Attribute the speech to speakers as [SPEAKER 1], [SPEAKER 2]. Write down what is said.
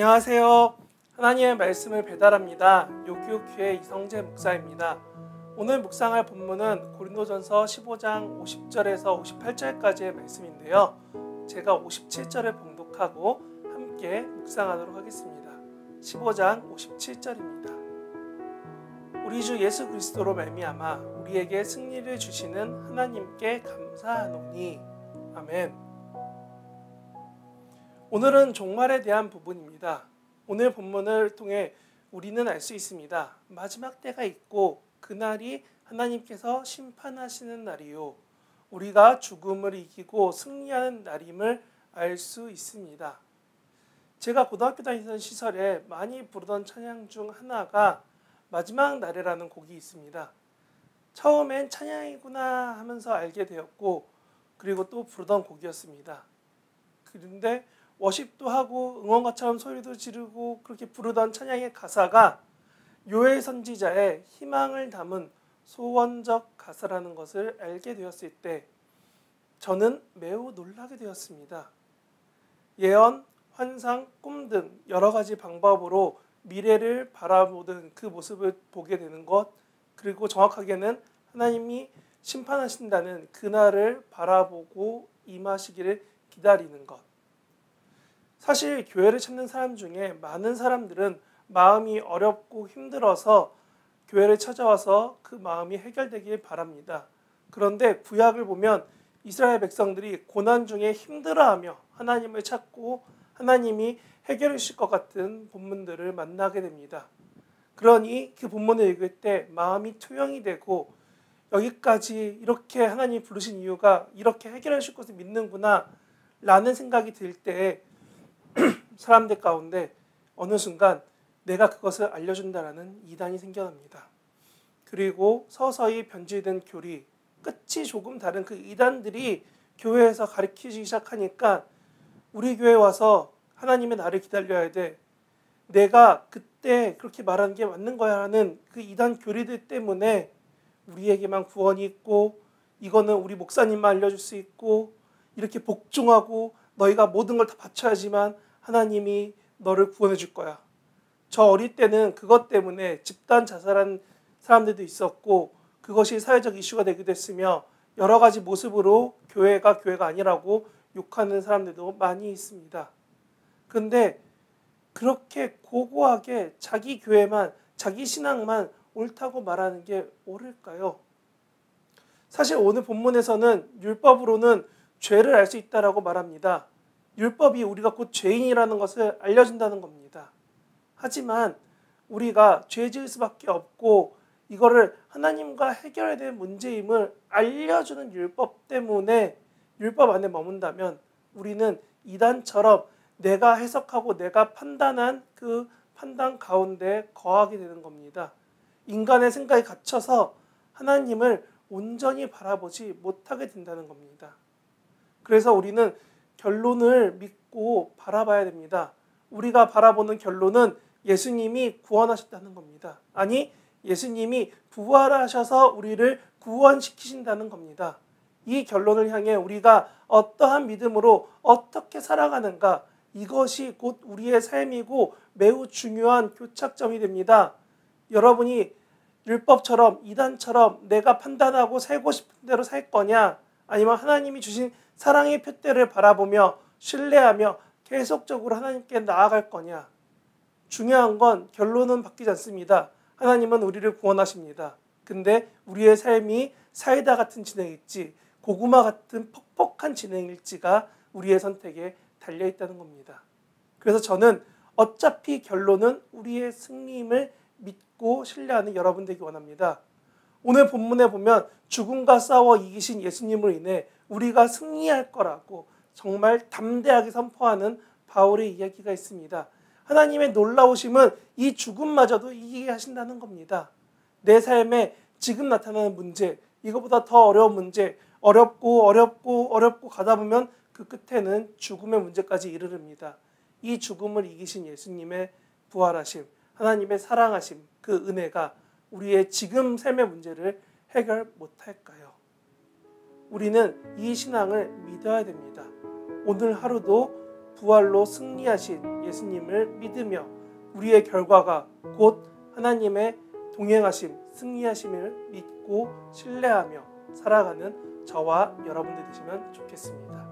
[SPEAKER 1] 안녕하세요. 하나님의 말씀을 배달합니다. 요기요교회 이성재 목사입니다. 오늘 묵상할 본문은 고린도전서 15장 50절에서 58절까지의 말씀인데요. 제가 57절을 봉독하고 함께 묵상하도록 하겠습니다. 15장 57절입니다. 우리 주 예수 그리스도로 말미암아 우리에게 승리를 주시는 하나님께 감사하노니. 아멘. 오늘은 종말에 대한 부분입니다. 오늘 본문을 통해 우리는 알 수 있습니다. 마지막 때가 있고 그날이 하나님께서 심판하시는 날이요, 우리가 죽음을 이기고 승리하는 날임을 알 수 있습니다. 제가 고등학교 다니던 시절에 많이 부르던 찬양 중 하나가 마지막 날에라는 곡이 있습니다. 처음엔 찬양이구나 하면서 알게 되었고, 그리고 또 부르던 곡이었습니다. 그런데 워십도 하고 응원가처럼 소리도 지르고 그렇게 부르던 찬양의 가사가 요엘 선지자의 희망을 담은 소원적 가사라는 것을 알게 되었을 때 저는 매우 놀라게 되었습니다. 예언, 환상, 꿈 등 여러 가지 방법으로 미래를 바라보는 그 모습을 보게 되는 것, 그리고 정확하게는 하나님이 심판하신다는 그날을 바라보고 임하시기를 기다리는 것. 사실 교회를 찾는 사람 중에 많은 사람들은 마음이 어렵고 힘들어서 교회를 찾아와서 그 마음이 해결되길 바랍니다. 그런데 구약을 보면 이스라엘 백성들이 고난 중에 힘들어하며 하나님을 찾고 하나님이 해결해 주실 것 같은 본문들을 만나게 됩니다. 그러니 그 본문을 읽을 때 마음이 투영이 되고, 여기까지 이렇게 하나님이 부르신 이유가 이렇게 해결해 주실 것을 믿는구나 라는 생각이 들 때 사람들 가운데 어느 순간 내가 그것을 알려준다라는 이단이 생겨납니다. 그리고 서서히 변질된 교리, 끝이 조금 다른 그 이단들이 교회에서 가르치기 시작하니까 우리 교회에 와서 하나님의 나를 기다려야 돼, 내가 그때 그렇게 말하는 게 맞는 거야 하는 그 이단 교리들 때문에 우리에게만 구원이 있고, 이거는 우리 목사님만 알려줄 수 있고, 이렇게 복종하고 너희가 모든 걸 다 바쳐야지만 하나님이 너를 구원해 줄 거야. 저 어릴 때는 그것 때문에 집단 자살한 사람들도 있었고, 그것이 사회적 이슈가 되기도 했으며 여러 가지 모습으로 교회가 아니라고 욕하는 사람들도 많이 있습니다. 그런데 그렇게 고고하게 자기 교회만, 자기 신앙만 옳다고 말하는 게 옳을까요? 사실 오늘 본문에서는 율법으로는 죄를 알 수 있다라고 말합니다. 율법이 우리가 곧 죄인이라는 것을 알려준다는 겁니다. 하지만 우리가 죄 지을 수밖에 없고 이거를 하나님과 해결해야 될 문제임을 알려주는 율법 때문에 율법 안에 머문다면 우리는 이단처럼 내가 해석하고 내가 판단한 그 판단 가운데 거하게 되는 겁니다. 인간의 생각에 갇혀서 하나님을 온전히 바라보지 못하게 된다는 겁니다. 그래서 우리는 결론을 믿고 바라봐야 됩니다. 우리가 바라보는 결론은 예수님이 구원하셨다는 겁니다. 아니, 예수님이 부활하셔서 우리를 구원시키신다는 겁니다. 이 결론을 향해 우리가 어떠한 믿음으로 어떻게 살아가는가, 이것이 곧 우리의 삶이고 매우 중요한 교착점이 됩니다. 여러분이 율법처럼 이단처럼 내가 판단하고 살고 싶은 대로 살 거냐, 아니면 하나님이 주신 사랑의 표대를 바라보며 신뢰하며 계속적으로 하나님께 나아갈 거냐. 중요한 건 결론은 바뀌지 않습니다. 하나님은 우리를 구원하십니다. 근데 우리의 삶이 사이다 같은 진행일지 고구마 같은 퍽퍽한 진행일지가 우리의 선택에 달려있다는 겁니다. 그래서 저는 어차피 결론은 우리의 승리임을 믿고 신뢰하는 여러분 되기 원합니다. 오늘 본문에 보면 죽음과 싸워 이기신 예수님으로 인해 우리가 승리할 거라고 정말 담대하게 선포하는 바울의 이야기가 있습니다. 하나님의 놀라우심은 이 죽음마저도 이기게 하신다는 겁니다. 내 삶에 지금 나타나는 문제, 이거보다 더 어려운 문제, 어렵고 가다 보면 그 끝에는 죽음의 문제까지 이르릅니다. 이 죽음을 이기신 예수님의 부활하심, 하나님의 사랑하심, 그 은혜가 우리의 지금 삶의 문제를 해결 못할까요? 우리는 이 신앙을 믿어야 됩니다. 오늘 하루도 부활로 승리하신 예수님을 믿으며 우리의 결과가 곧 하나님의 동행하심, 승리하심을 믿고 신뢰하며 살아가는 저와 여러분들 되시면 좋겠습니다.